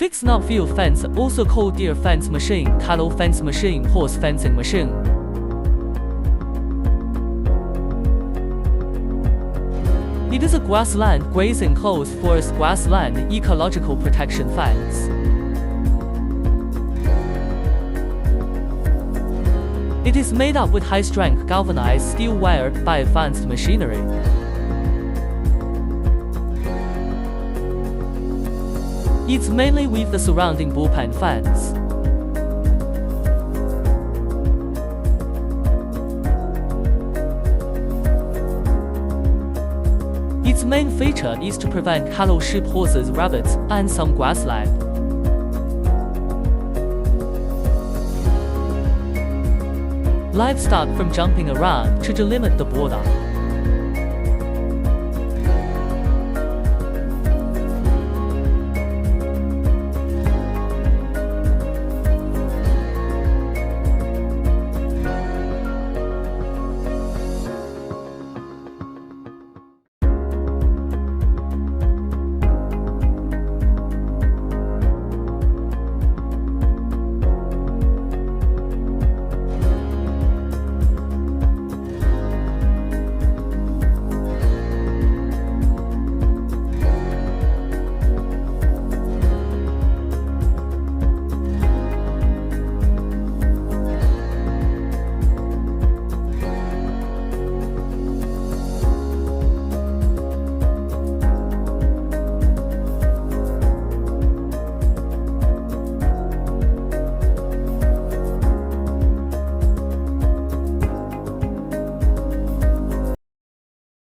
fixed nut field fence, also called deer fence machine, cattle fence machine, horse fencing machine. It is a grassland, grazing, closed forest grassland, ecological protection fence. It is made up with high-strength galvanized steel wire by advanced machinery. It's mainly with the surrounding bullpen fence. Its main feature is to prevent cattle, sheep, horses, rabbits, and some grassland. Livestock from jumping around to delimit the border.